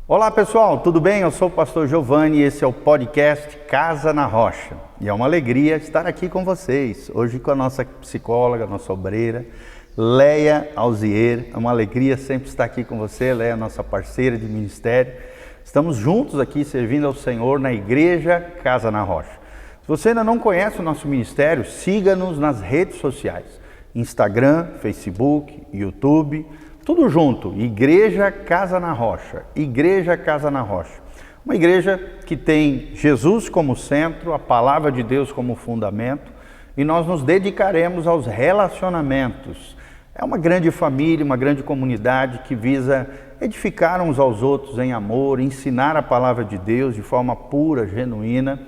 Olá pessoal, tudo bem? Eu sou o pastor Giovanni e esse é o podcast Casa na Rocha. E é uma alegria estar aqui com vocês, hoje com a nossa psicóloga, nossa obreira, Leia Alzier. É uma alegria sempre estar aqui com você, Leia, nossa parceira de ministério. Estamos juntos aqui servindo ao Senhor na Igreja Casa na Rocha. Se você ainda não conhece o nosso ministério, siga-nos nas redes sociais, Instagram, Facebook, YouTube, tudo junto, Igreja Casa na Rocha, Igreja Casa na Rocha. Uma igreja que tem Jesus como centro, a Palavra de Deus como fundamento, e nós nos dedicaremos aos relacionamentos. É uma grande família, uma grande comunidade que visa edificar uns aos outros em amor, ensinar a Palavra de Deus de forma pura, genuína,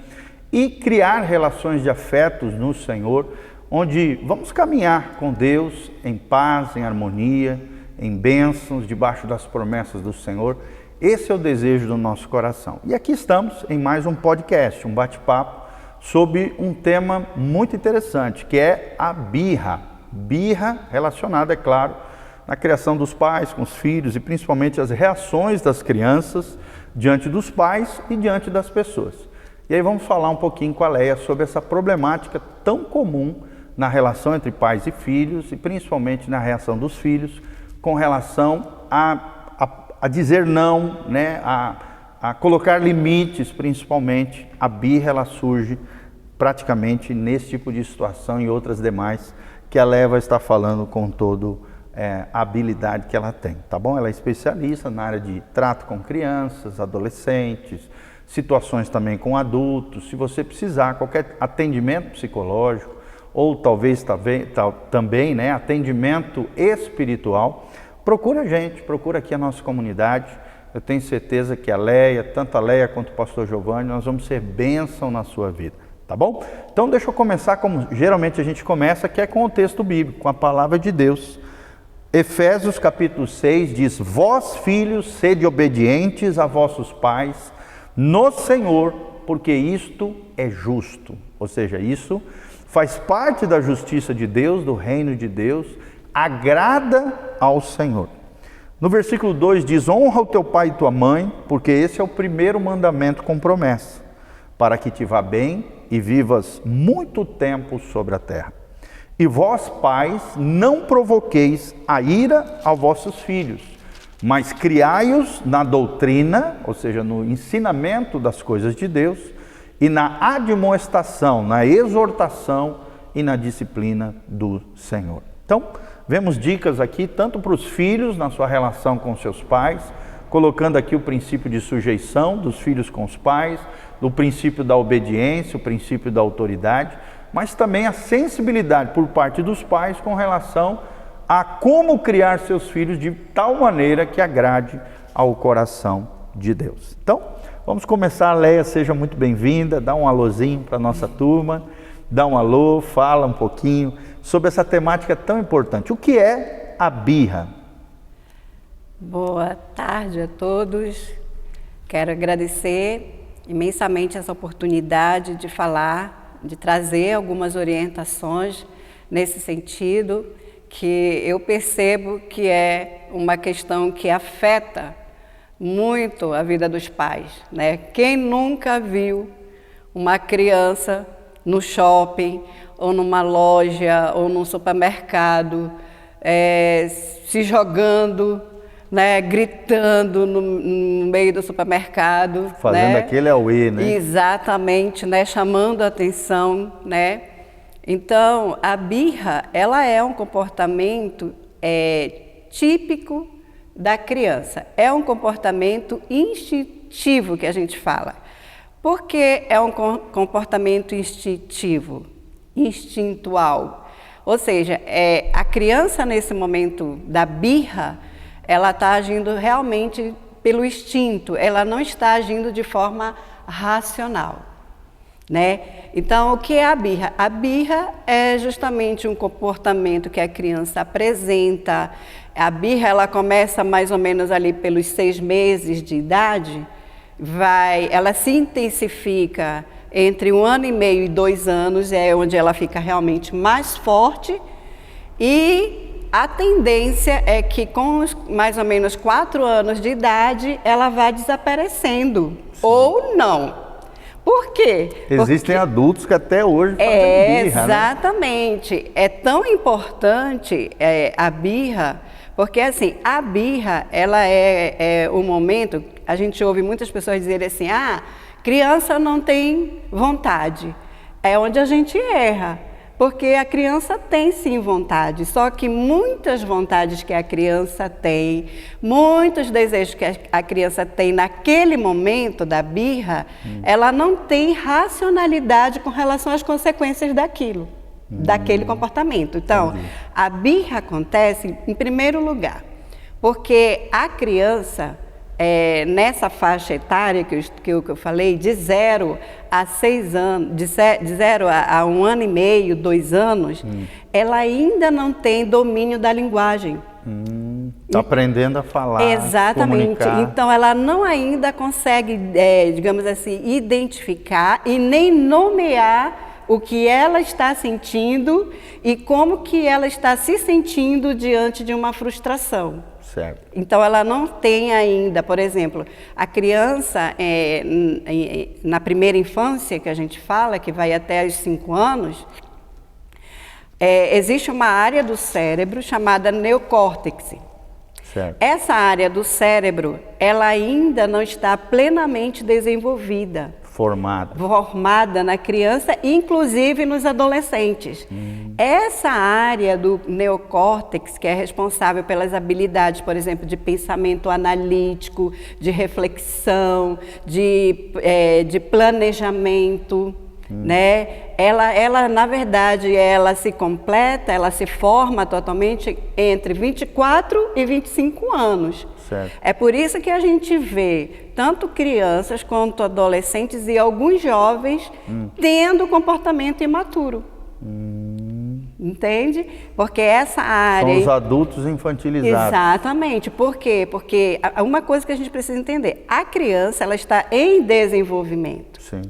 e criar relações de afetos no Senhor, onde vamos caminhar com Deus em paz, em harmonia, em bênçãos, debaixo das promessas do Senhor. Esse é o desejo do nosso coração. E aqui estamos em mais um podcast, um bate-papo sobre um tema muito interessante, que é a birra. Birra relacionada, é claro, na criação dos pais com os filhos e principalmente as reações das crianças diante dos pais e diante das pessoas. E aí vamos falar um pouquinho com a Leia sobre essa problemática tão comum na relação entre pais e filhos e principalmente na reação dos filhos com relação a dizer não, né? a colocar limites, principalmente. A birra, ela surge praticamente nesse tipo de situação e outras demais que a Leia vai estar falando com toda a habilidade que ela tem, tá bom? Ela é especialista na área de trato com crianças, adolescentes, situações também com adultos. Se você precisar qualquer atendimento psicológico, ou talvez também, né, atendimento espiritual, procura a gente, procura aqui a nossa comunidade. Eu tenho certeza que a Leia, tanto a Leia quanto o pastor Giovanni, nós vamos ser bênção na sua vida, tá bom? Então deixa eu começar como geralmente a gente começa, que é com o texto bíblico, com a palavra de Deus. Efésios capítulo 6 diz: vós filhos, sede obedientes a vossos pais no Senhor, porque isto é justo. Ou seja, isso faz parte da justiça de Deus, do reino de Deus, agrada ao Senhor. No versículo 2 diz: honra o teu pai e tua mãe, porque esse é o primeiro mandamento com promessa, para que te vá bem e vivas muito tempo sobre a terra. E vós, pais, não provoqueis a ira aos vossos filhos, mas criai-os na doutrina, ou seja, no ensinamento das coisas de Deus, e na admoestação, na exortação e na disciplina do Senhor. Então, vemos dicas aqui, tanto para os filhos na sua relação com seus pais, colocando aqui o princípio de sujeição dos filhos com os pais, o princípio da obediência, o princípio da autoridade, mas também a sensibilidade por parte dos pais com relação a como criar seus filhos de tal maneira que agrade ao coração de Deus. Então, vamos começar. Leia, seja muito bem-vinda, dá um alôzinho para a nossa turma, dá um alô, fala um pouquinho sobre essa temática tão importante. O que é a birra? Boa tarde a todos. Quero agradecer imensamente essa oportunidade de falar, de trazer algumas orientações nesse sentido, que eu percebo que é uma questão que afeta muito a vida dos pais, né? Quem nunca viu uma criança no shopping, ou numa loja, ou num supermercado, se jogando, né? Gritando no meio do supermercado, fazendo, né? Aquele auê, né? Exatamente, né? Chamando a atenção, né? Então, a birra, ela é um comportamento típico da criança. É um comportamento instintivo que a gente fala. Por que é um comportamento instintivo, instintual? Ou seja, a criança nesse momento da birra, ela está agindo realmente pelo instinto, ela não está agindo de forma racional, né? Então, o que é a birra? A birra é justamente um comportamento que a criança apresenta. A birra, ela começa mais ou menos ali pelos 6 meses de idade, ela se intensifica entre 1 ano e meio e 2 anos, é onde ela fica realmente mais forte, e a tendência é que com mais ou menos 4 anos de idade, ela vá desaparecendo, ou não. Por quê? Existem adultos que até hoje fazem birra, exatamente. Né? É tão importante a birra, porque assim, a birra, ela é o momento, a gente ouve muitas pessoas dizerem assim, criança não tem vontade. É onde a gente erra. Porque a criança tem sim vontade, só que muitas vontades que a criança tem, muitos desejos que a criança tem naquele momento da birra, ela não tem racionalidade com relação às consequências daquilo, daquele comportamento. Então, a birra acontece em primeiro lugar, porque a criança, nessa faixa etária que eu falei, de 0 a 6 anos, de 0 a 1 ano e meio, 2 anos, ela ainda não tem domínio da linguagem. Está aprendendo a falar, exatamente. Comunicar. Então, ela não ainda consegue, digamos assim, identificar e nem nomear o que ela está sentindo e como que ela está se sentindo diante de uma frustração. Certo. Então, ela não tem ainda, por exemplo, a criança, na primeira infância, que a gente fala, que vai até os 5 anos, existe uma área do cérebro chamada neocórtex. Certo. Essa área do cérebro, ela ainda não está plenamente desenvolvida. Formada na criança, inclusive nos adolescentes. Essa área do neocórtex, que é responsável pelas habilidades, por exemplo, de pensamento analítico, de reflexão, de planejamento, né? Ela, na verdade, ela se completa, ela se forma totalmente entre 24 e 25 anos. Certo. É por isso que a gente vê tanto crianças quanto adolescentes e alguns jovens tendo comportamento imaturo. Entende? Porque essa área... São os adultos infantilizados. Exatamente. Por quê? Porque uma coisa que a gente precisa entender, a criança, ela está em desenvolvimento. Sim.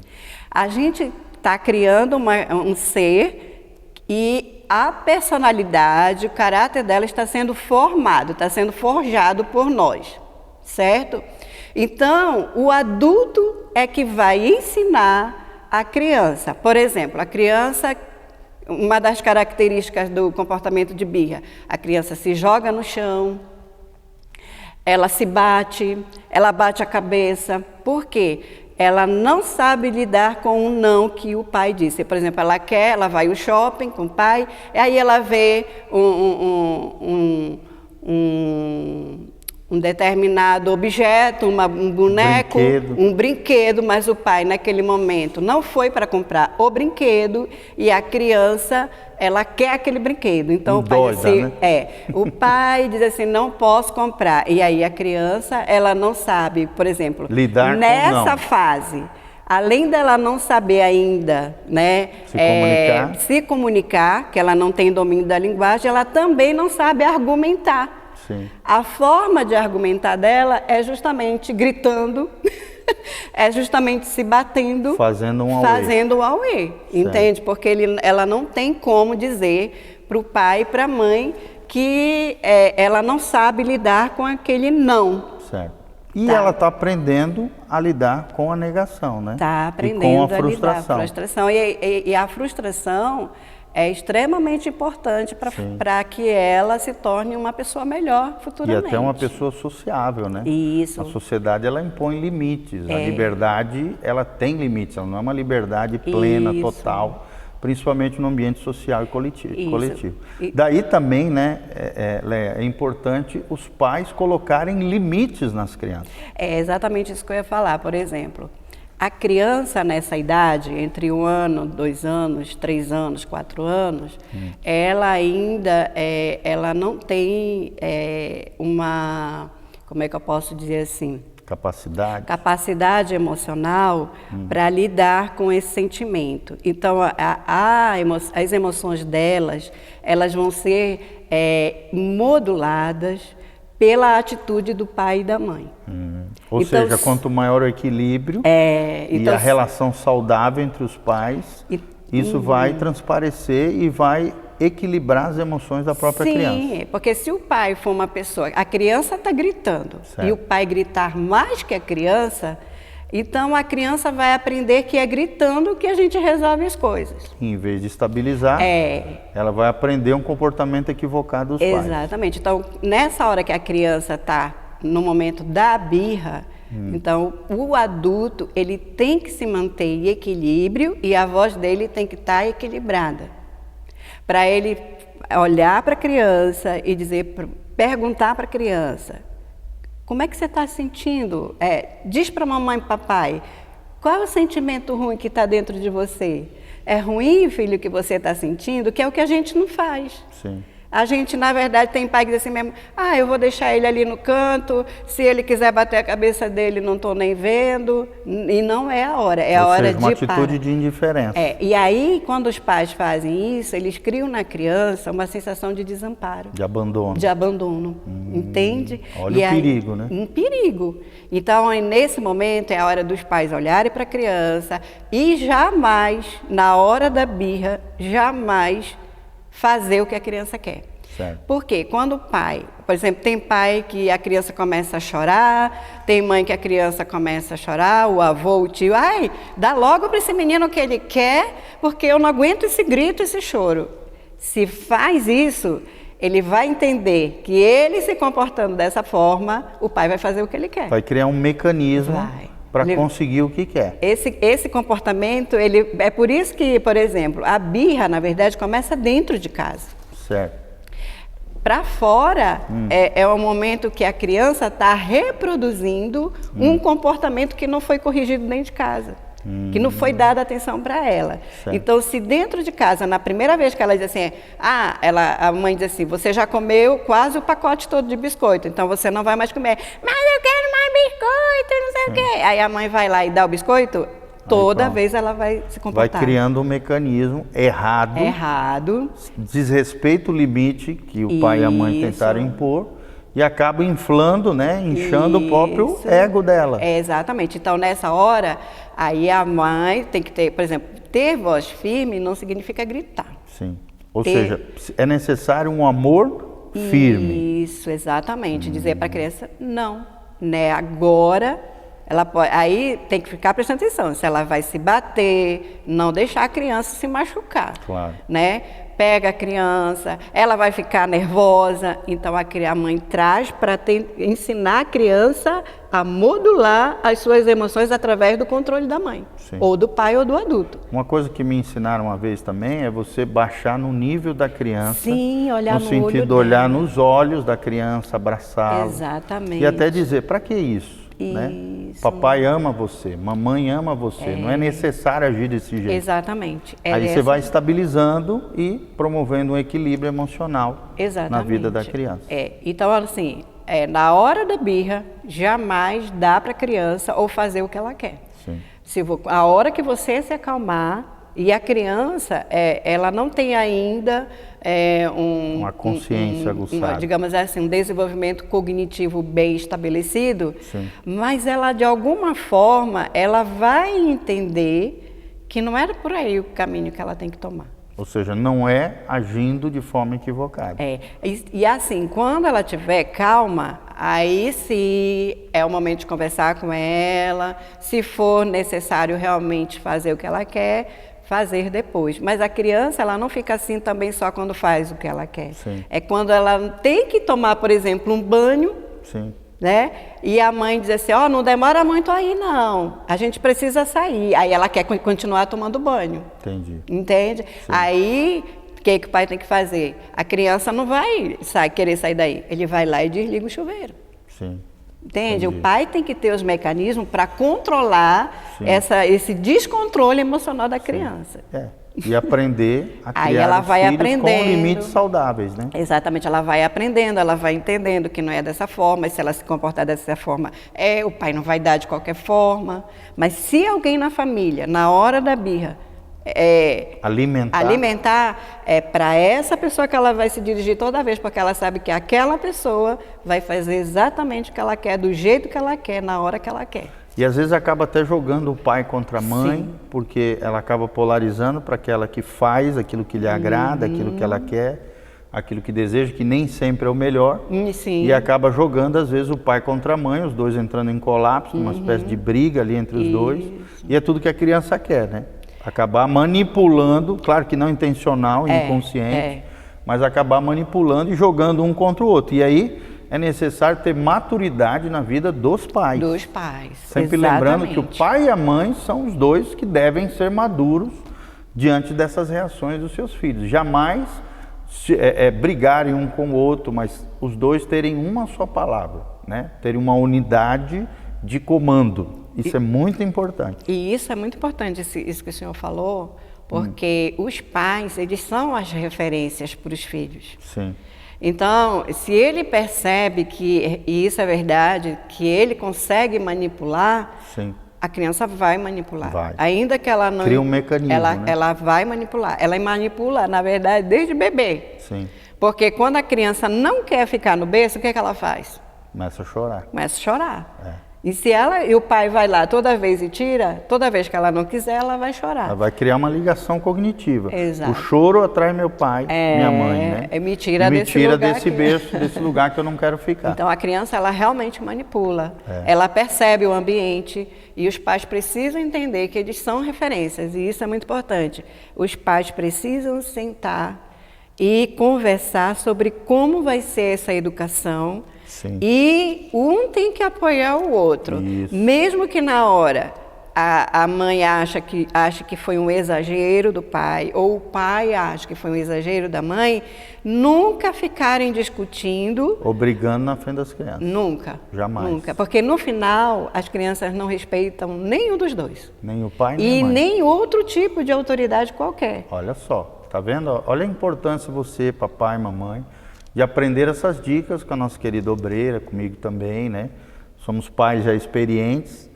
A gente está criando um ser e a personalidade, o caráter dela está sendo formado, está sendo forjado por nós, certo? Então, o adulto é que vai ensinar a criança. Por exemplo, a criança, uma das características do comportamento de birra, a criança se joga no chão, ela se bate, ela bate a cabeça. Por quê? Ela não sabe lidar com o não que o pai disse. Por exemplo, ela vai ao shopping com o pai, e aí ela vê um determinado objeto, um boneco, um brinquedo, mas o pai, naquele momento, não foi para comprar o brinquedo e a criança, ela quer aquele brinquedo. Então, o pai diz assim, né? O pai diz assim, não posso comprar. E aí a criança, ela não sabe, por exemplo, lidar nessa fase, além dela não saber ainda, né, se comunicar, que ela não tem domínio da linguagem, ela também não sabe argumentar. Sim. A forma de argumentar dela é justamente gritando, é justamente se batendo, fazendo um auê, entende? Porque ela não tem como dizer para o pai e para a mãe que ela não sabe lidar com aquele não. Certo. E ela está aprendendo a lidar com a negação, né? Está aprendendo com a lidar com a frustração. E a frustração é extremamente importante para que ela se torne uma pessoa melhor futuramente. E até uma pessoa sociável, né? Isso. A sociedade, ela impõe limites. A liberdade, ela tem limites. Ela não é uma liberdade plena, total, principalmente no ambiente social e coletivo. Daí também, né, Leia, é importante os pais colocarem limites nas crianças. É exatamente isso que eu ia falar. Por exemplo, a criança nessa idade, entre 1 ano, 2 anos, 3 anos, 4 anos, ela ainda ela não tem uma, como é que eu posso dizer assim? Capacidade emocional para lidar com esse sentimento. Então, as emoções delas, elas vão ser moduladas pela atitude do pai e da mãe. Ou então, seja, quanto maior o equilíbrio e a relação saudável entre os pais, isso vai transparecer e vai equilibrar as emoções da própria criança. Sim, porque se o pai for uma pessoa, a criança está gritando, certo. E o pai gritar mais que a criança, então a criança vai aprender que é gritando que a gente resolve as coisas. Em vez de estabilizar, ela vai aprender um comportamento equivocado dos pais. Exatamente. Então, nessa hora que a criança está no momento da birra, então o adulto ele tem que se manter em equilíbrio e a voz dele tem que estar equilibrada. Para ele olhar para a criança e perguntar para a criança: como é que você está se sentindo? Diz para a mamãe e papai, qual é o sentimento ruim que está dentro de você? É ruim, filho, que você está sentindo? Que é o que a gente não faz. Sim. A gente, na verdade, tem pai que diz assim mesmo: eu vou deixar ele ali no canto, se ele quiser bater a cabeça dele, não estou nem vendo. E não é a hora, é a hora de uma atitude de indiferença. E aí, quando os pais fazem isso, eles criam na criança uma sensação de desamparo. De abandono. De abandono, entende? Olha o perigo, né? Um perigo. Então, nesse momento, é a hora dos pais olharem para a criança e jamais, na hora da birra, jamais fazer o que a criança quer. Certo. Porque quando o pai, por exemplo, tem pai que a criança começa a chorar, tem mãe que a criança começa a chorar, o avô, o tio, dá logo para esse menino o que ele quer, porque eu não aguento esse grito, esse choro. Se faz isso, ele vai entender que ele se comportando dessa forma, o pai vai fazer o que ele quer. Vai criar um mecanismo para conseguir o que quer. Esse comportamento, é por isso que, por exemplo, a birra, na verdade, começa dentro de casa. Certo. Para fora, é o momento que a criança está reproduzindo um comportamento que não foi corrigido dentro de casa, que não foi dada atenção para ela. Certo. Então, se dentro de casa, na primeira vez que ela diz assim, a mãe diz assim: você já comeu quase o pacote todo de biscoito, então você não vai mais comer. Mas eu quero mais biscoito, não sei o quê. Aí a mãe vai lá e dá o biscoito, toda vez ela vai se comportar. Vai criando um mecanismo errado, desrespeita o limite que o pai e a mãe tentaram impor e acaba inflando, né, inchando o próprio ego dela. Exatamente. Então, nessa hora, aí a mãe tem que ter, por exemplo, ter voz firme não significa gritar. Sim. Ou seja, é necessário um amor firme. Isso, exatamente. Dizer para a criança: não, né, agora. Ela pode, aí tem que ficar prestando atenção, se ela vai se bater, não deixar a criança se machucar. Claro. Né? Pega a criança, ela vai ficar nervosa, então a mãe traz para ensinar a criança a modular as suas emoções através do controle da mãe, ou do pai ou do adulto. Uma coisa que me ensinaram uma vez também é você baixar no nível da criança. Sim, olhar no olho dela. No sentido de olhar nos olhos da criança, abraçá-la. Exatamente. E até dizer: para que isso? Né? Papai ama você, mamãe ama você, não é necessário agir desse jeito. Exatamente. Aí você vai estabilizando e promovendo um equilíbrio emocional na vida da criança. Então, assim, na hora da birra, jamais dá para a criança ou fazer o que ela quer. Sim. A hora que você se acalmar, e a criança, ela não tem ainda uma consciência aguçada, digamos assim, um desenvolvimento cognitivo bem estabelecido, mas ela, de alguma forma, ela vai entender que não era por aí o caminho que ela tem que tomar. Ou seja, não é agindo de forma equivocada. E assim, quando ela estiver calma, aí sim é o momento de conversar com ela, se for necessário realmente fazer o que ela quer, fazer depois. Mas a criança, ela não fica assim também só quando faz o que ela quer. Sim. É quando ela tem que tomar, por exemplo, um banho, Sim. né? E a mãe diz assim: não demora muito aí não, a gente precisa sair. Aí ela quer continuar tomando banho. Entendi. Entende? Sim. Aí, o que o pai tem que fazer? A criança não vai querer sair daí. Ele vai lá e desliga o chuveiro. Sim. Entende? O pai tem que ter os mecanismos para controlar esse descontrole emocional da criança. E aprender a criar aí ela vai aprendendo, com limites saudáveis, né? Exatamente, ela vai aprendendo, ela vai entendendo que não é dessa forma, e se ela se comportar dessa forma, o pai não vai dar de qualquer forma. Mas se alguém na família, na hora da birra, alimentar é para essa pessoa que ela vai se dirigir toda vez, porque ela sabe que aquela pessoa vai fazer exatamente o que ela quer, do jeito que ela quer, na hora que ela quer. E às vezes acaba até jogando o pai contra a mãe, Sim. porque ela acaba polarizando para aquela que faz aquilo que lhe agrada, aquilo que ela quer, aquilo que deseja, que nem sempre é o melhor. Sim. E acaba jogando às vezes o pai contra a mãe, os dois entrando em colapso, uma espécie de briga ali entre os dois. E é tudo que a criança quer, né? Acabar manipulando, claro que não intencional, inconsciente, mas acabar manipulando e jogando um contra o outro. E aí é necessário ter maturidade na vida dos pais. Dos pais. Sempre Exatamente. lembrando que o pai e a mãe são os dois que devem ser maduros diante dessas reações dos seus filhos. Jamais brigarem um com o outro, mas os dois terem uma só palavra, né? Terem uma unidade de comando. Isso é muito importante. E isso é muito importante, isso que o senhor falou, porque os pais, eles são as referências para os filhos. Sim. Então, se ele percebe que, e isso é verdade, que ele consegue manipular, Sim. a criança vai manipular. Vai. Ainda que ela não... Cria um mecanismo, né? Ela vai manipular. Ela manipula, na verdade, desde bebê. Sim. Porque quando a criança não quer ficar no berço, o que ela faz? Começa a chorar. Começa a chorar. E o pai vai lá toda vez e tira, toda vez que ela não quiser, ela vai chorar. Ela vai criar uma ligação cognitiva. Exato. O choro atrai meu pai, minha mãe, né? Me tira desse berço, desse lugar que eu não quero ficar. Então a criança, ela realmente manipula. Ela percebe o ambiente e os pais precisam entender que eles são referências. E isso é muito importante. Os pais precisam sentar e conversar sobre como vai ser essa educação. Sim. E um tem que apoiar o outro. Isso. Mesmo que na hora a mãe acha que foi um exagero do pai, ou o pai acha que foi um exagero da mãe, nunca ficarem discutindo. Ou brigando na frente das crianças. Nunca. Jamais. Nunca. Porque no final as crianças não respeitam nenhum dos dois. Nem o pai, nem a mãe. E nem outro tipo de autoridade qualquer. Olha só, tá vendo? Olha a importância você, papai, mamãe, de aprender essas dicas com a nossa querida obreira, comigo também, né? Somos pais já experientes,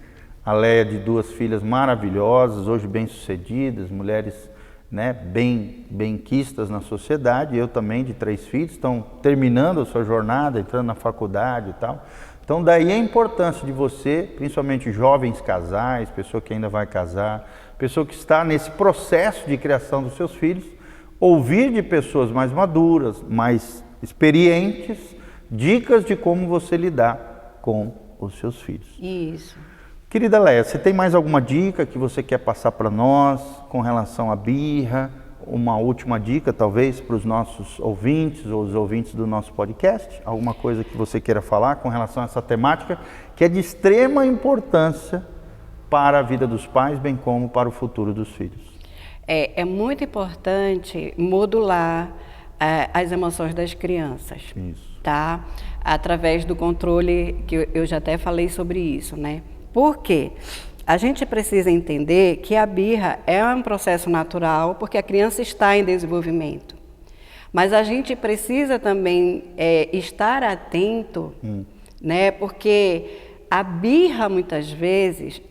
a Leia de 2 filhas maravilhosas, hoje bem-sucedidas, mulheres, né, bem quistas na sociedade, eu também de 3 filhos, estão terminando a sua jornada, entrando na faculdade e tal. Então daí a importância de você, principalmente jovens casais, pessoa que ainda vai casar, pessoa que está nesse processo de criação dos seus filhos, ouvir de pessoas mais maduras, mais experientes, dicas de como você lidar com os seus filhos. Isso. Querida Leia, você tem mais alguma dica que você quer passar para nós com relação à birra? Uma última dica, talvez, para os nossos ouvintes ou os ouvintes do nosso podcast? Alguma coisa que você queira falar com relação a essa temática que é de extrema importância para a vida dos pais, bem como para o futuro dos filhos? É muito importante modular as emoções das crianças. Isso. Tá? Através do controle, que eu já até falei sobre isso, né? Por quê? A gente precisa entender que a birra é um processo natural, porque a criança está em desenvolvimento. Mas a gente precisa também estar atento, né? Porque a birra, muitas vezes,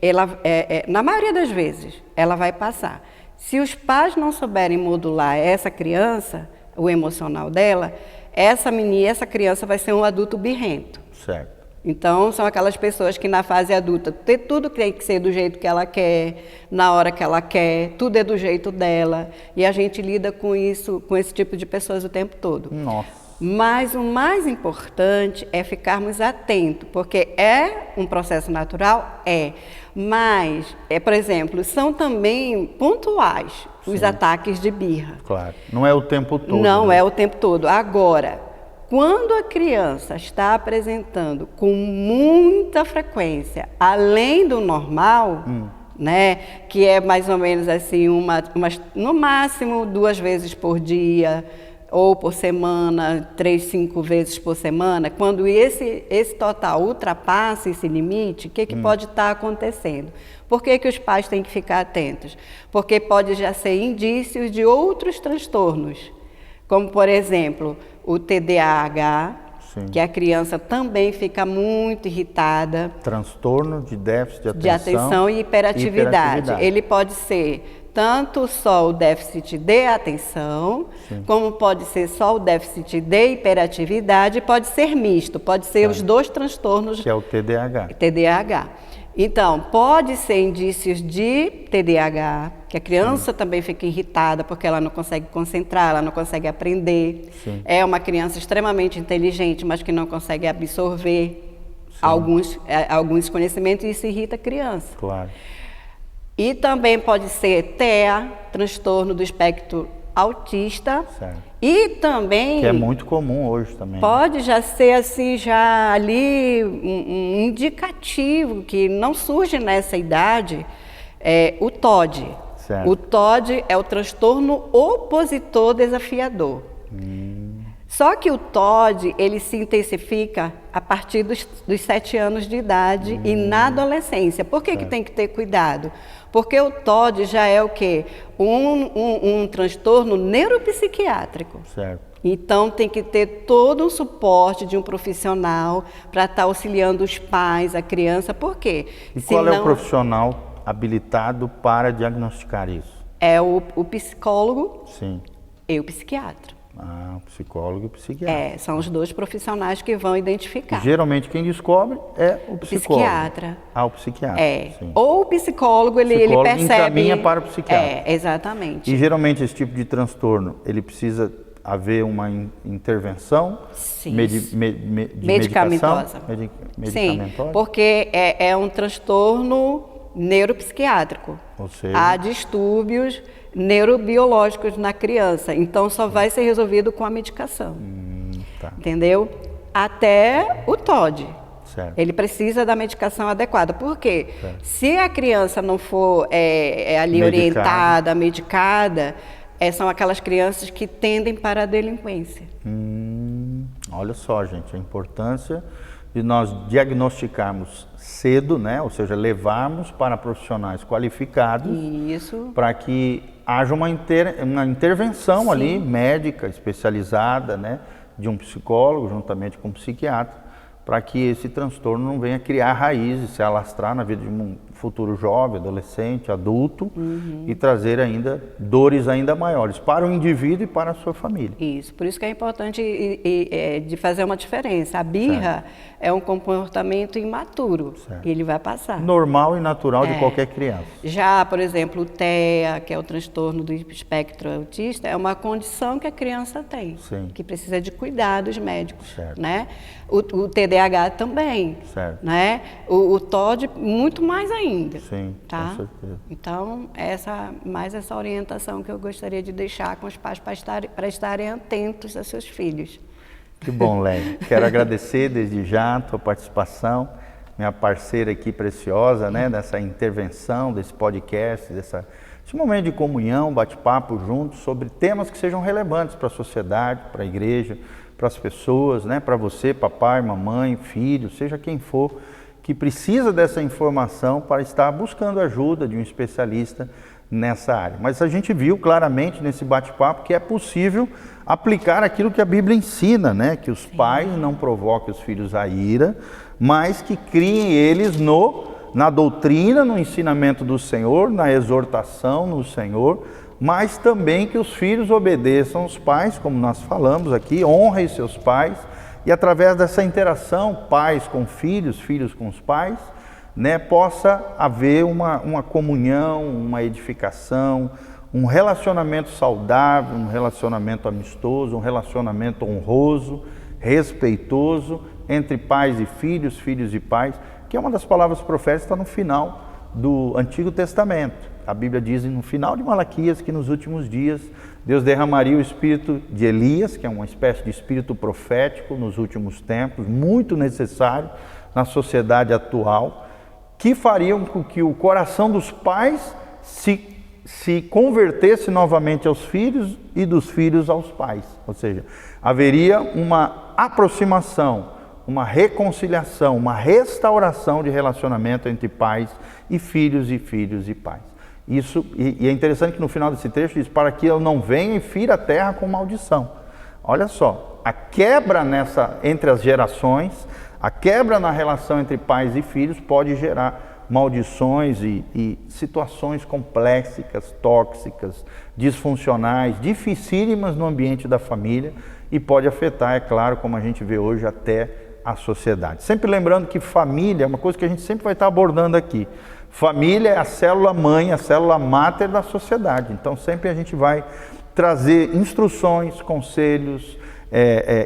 na maioria das vezes, ela vai passar. Se os pais não souberem modular essa criança, o emocional dela, essa criança vai ser um adulto birrento. Certo. Então, são aquelas pessoas que na fase adulta, tudo tem que ser do jeito que ela quer, na hora que ela quer, tudo é do jeito dela. E a gente lida com isso, com esse tipo de pessoas o tempo todo. Nossa. Mas o mais importante é ficarmos atentos, porque é um processo natural? Mas, por exemplo, são também pontuais os ataques de birra. Claro, não é o tempo todo. Não né? é o tempo todo. Agora, quando a criança está apresentando com muita frequência, além do normal, né, que é mais ou menos assim, no máximo 2 vezes por dia, ou por semana, 3, 5 vezes por semana, quando esse total ultrapassa esse limite, o que pode estar acontecendo? Por que os pais têm que ficar atentos? Porque pode já ser indícios de outros transtornos, como, por exemplo, o TDAH, Sim. que a criança também fica muito irritada. Transtorno de déficit de atenção e hiperatividade. Ele pode ser tanto só o déficit de atenção, Sim. como pode ser só o déficit de hiperatividade, pode ser misto, pode ser os 2 transtornos. Que é o TDAH. TDAH. Então, pode ser indícios de TDAH, que a criança também fica irritada porque ela não consegue concentrar, ela não consegue aprender. Sim. É uma criança extremamente inteligente, mas que não consegue absorver alguns conhecimentos e isso irrita a criança. Claro. E também pode ser TEA, transtorno do espectro autista. Certo. E também... Que é muito comum hoje também. Pode já ser assim, já ali um indicativo que não surge nessa idade, o TOD. Certo. O TOD é o transtorno opositor desafiador. Só que o TOD, ele se intensifica a partir dos 7 anos de idade e na adolescência. Por que tem que ter cuidado? Porque o TOD já é o quê? Um transtorno neuropsiquiátrico. Certo. Então tem que ter todo um suporte de um profissional para estar auxiliando os pais, a criança. Por quê? E qual é o profissional habilitado para diagnosticar isso? É o psicólogo. Sim. E o psiquiatra. Ah, o psicólogo e o psiquiatra. São os 2 profissionais que vão identificar. Geralmente quem descobre é o psicólogo. Psiquiatra. Ah, o psiquiatra. Sim. Ou o psicólogo, ele percebe... encaminha para o psiquiatra. Exatamente. E geralmente esse tipo de transtorno, ele precisa haver uma intervenção medicamentosa. Medicamentosa? Sim, porque é um transtorno neuropsiquiátrico. Ou seja... Há distúrbios neurobiológicos na criança, então só vai ser resolvido com a medicação. Tá. Entendeu? Até o TOD. Certo. Ele precisa da medicação adequada. Por quê? Certo. Se a criança não for ali orientada, medicada, são aquelas crianças que tendem para a delinquência. Olha só, gente, a importância de nós diagnosticarmos cedo, né? Ou seja, levarmos para profissionais qualificados para que haja uma intervenção ali médica, especializada, né? De um psicólogo juntamente com um psiquiatra, para que esse transtorno não venha criar raízes, se alastrar na vida de um futuro jovem, adolescente, adulto e trazer ainda dores ainda maiores para o indivíduo e para a sua família. Isso, por isso que é importante de fazer uma diferença. A birra é um comportamento imaturo e ele vai passar. Normal e natural de qualquer criança. Já, por exemplo, o TEA, que é o transtorno do espectro autista, é uma condição que a criança tem, que precisa de cuidados médicos, né? O TDAH também, né? O TOD muito mais ainda. Sim, tá? Com certeza. Então, essa orientação que eu gostaria de deixar com os pais para estarem atentos a seus filhos. Que bom, Leia. Quero agradecer desde já a tua participação, minha parceira aqui preciosa, né? Nessa intervenção, desse podcast, desse momento de comunhão, bate-papo juntos sobre temas que sejam relevantes para a sociedade, para a igreja, para as pessoas, né? Para você, papai, mamãe, filho, seja quem for, que precisa dessa informação para estar buscando ajuda de um especialista nessa área. Mas a gente viu claramente nesse bate-papo que é possível aplicar aquilo que a Bíblia ensina, né? Que os pais não provoquem os filhos à ira, mas que criem eles na doutrina, no ensinamento do Senhor, na exortação no Senhor, mas também que os filhos obedeçam os pais, como nós falamos aqui, honrem seus pais, e através dessa interação, pais com filhos, filhos com os pais, né, possa haver uma comunhão, uma edificação, um relacionamento saudável, um relacionamento amistoso, um relacionamento honroso, respeitoso, entre pais e filhos, filhos e pais, que é uma das palavras proféticas que está no final do Antigo Testamento. A Bíblia diz no final de Malaquias que nos últimos dias Deus derramaria o espírito de Elias, que é uma espécie de espírito profético nos últimos tempos, muito necessário na sociedade atual, que fariam com que o coração dos pais se convertesse novamente aos filhos e dos filhos aos pais. Ou seja, haveria uma aproximação, uma reconciliação, uma restauração de relacionamento entre pais e filhos e pais. Isso, e é interessante que no final desse trecho diz, para que eu não venha e fira a terra com maldição. Olha só, a quebra entre as gerações, a quebra na relação entre pais e filhos pode gerar maldições e situações complexas, tóxicas, disfuncionais, dificílimas no ambiente da família e pode afetar, é claro, como a gente vê hoje, até a sociedade. Sempre lembrando que família é uma coisa que a gente sempre vai estar abordando aqui. Família é a célula mãe, a célula máter da sociedade. Então sempre a gente vai trazer instruções, conselhos,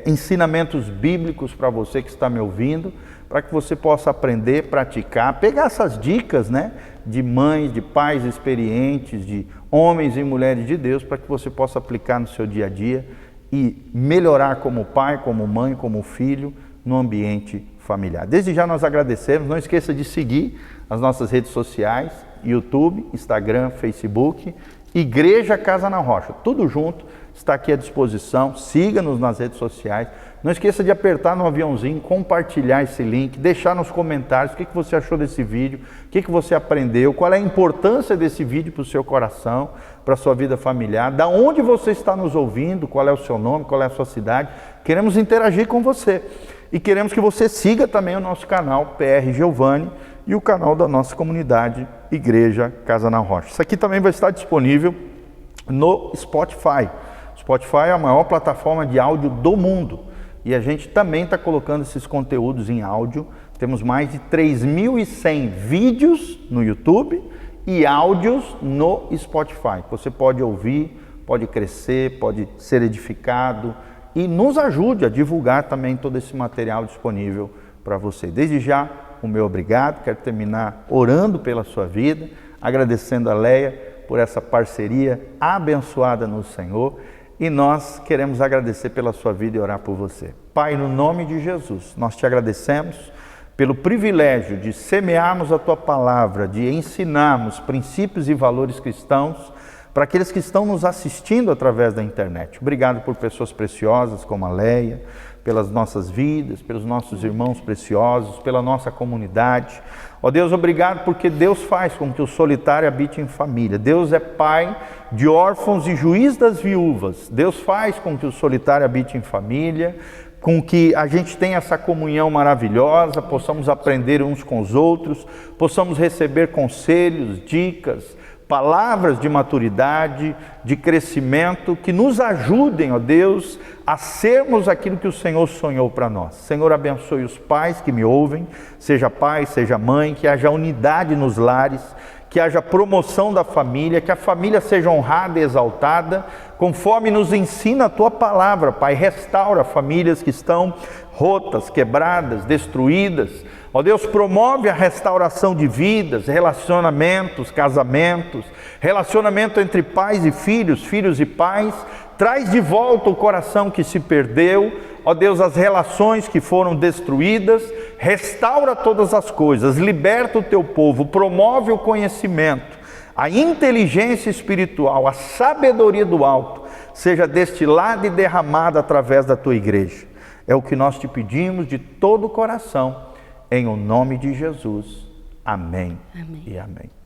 ensinamentos bíblicos para você que está me ouvindo, para que você possa aprender, praticar, pegar essas dicas, né, de mães, de pais experientes, de homens e mulheres de Deus, para que você possa aplicar no seu dia a dia e melhorar como pai, como mãe, como filho, no ambiente familiar. Desde já nós agradecemos. Não esqueça de seguir as nossas redes sociais, YouTube, Instagram, Facebook, Igreja Casa na Rocha, tudo junto, está aqui à disposição. Siga-nos nas redes sociais. Não esqueça de apertar no aviãozinho, compartilhar esse link, deixar nos comentários o que você achou desse vídeo, o que você aprendeu, qual é a importância desse vídeo para o seu coração, para a sua vida familiar, da onde você está nos ouvindo, qual é o seu nome, qual é a sua cidade. Queremos interagir com você e queremos que você siga também o nosso canal PR Giovanni e o canal da nossa comunidade Igreja Casa na Rocha. Isso aqui também vai estar disponível no Spotify. Spotify é a maior plataforma de áudio do mundo e a gente também está colocando esses conteúdos em áudio. Temos mais de 3.100 vídeos no YouTube e áudios no Spotify. Você pode ouvir, pode crescer, pode ser edificado e nos ajude a divulgar também todo esse material disponível para você. Desde já, o meu obrigado. Quero terminar orando pela sua vida, agradecendo a Leia por essa parceria abençoada no Senhor. E nós queremos agradecer pela sua vida e orar por você. Pai, no nome de Jesus, nós te agradecemos pelo privilégio de semearmos a Tua palavra, de ensinarmos princípios e valores cristãos para aqueles que estão nos assistindo através da internet. Obrigado por pessoas preciosas como a Leia, pelas nossas vidas, pelos nossos irmãos preciosos, pela nossa comunidade. Ó Deus, obrigado porque Deus faz com que o solitário habite em família. Deus é pai de órfãos e juiz das viúvas. Deus faz com que o solitário habite em família, com que a gente tenha essa comunhão maravilhosa, possamos aprender uns com os outros, possamos receber conselhos, dicas, palavras de maturidade, de crescimento, que nos ajudem, ó Deus, a sermos aquilo que o Senhor sonhou para nós. Senhor, abençoe os pais que me ouvem, seja pai, seja mãe, que haja unidade nos lares, que haja promoção da família, que a família seja honrada e exaltada, conforme nos ensina a Tua palavra, Pai. Restaura famílias que estão rotas, quebradas, destruídas. Ó Deus, promove a restauração de vidas, relacionamentos, casamentos, relacionamento entre pais e filhos, filhos e pais. Traz de volta o coração que se perdeu, ó Deus, as relações que foram destruídas. Restaura todas as coisas, liberta o Teu povo, promove o conhecimento, a inteligência espiritual, a sabedoria do alto, seja destilada e derramada através da Tua igreja. É o que nós te pedimos de todo o coração, em o nome de Jesus. Amém, amém. E amém.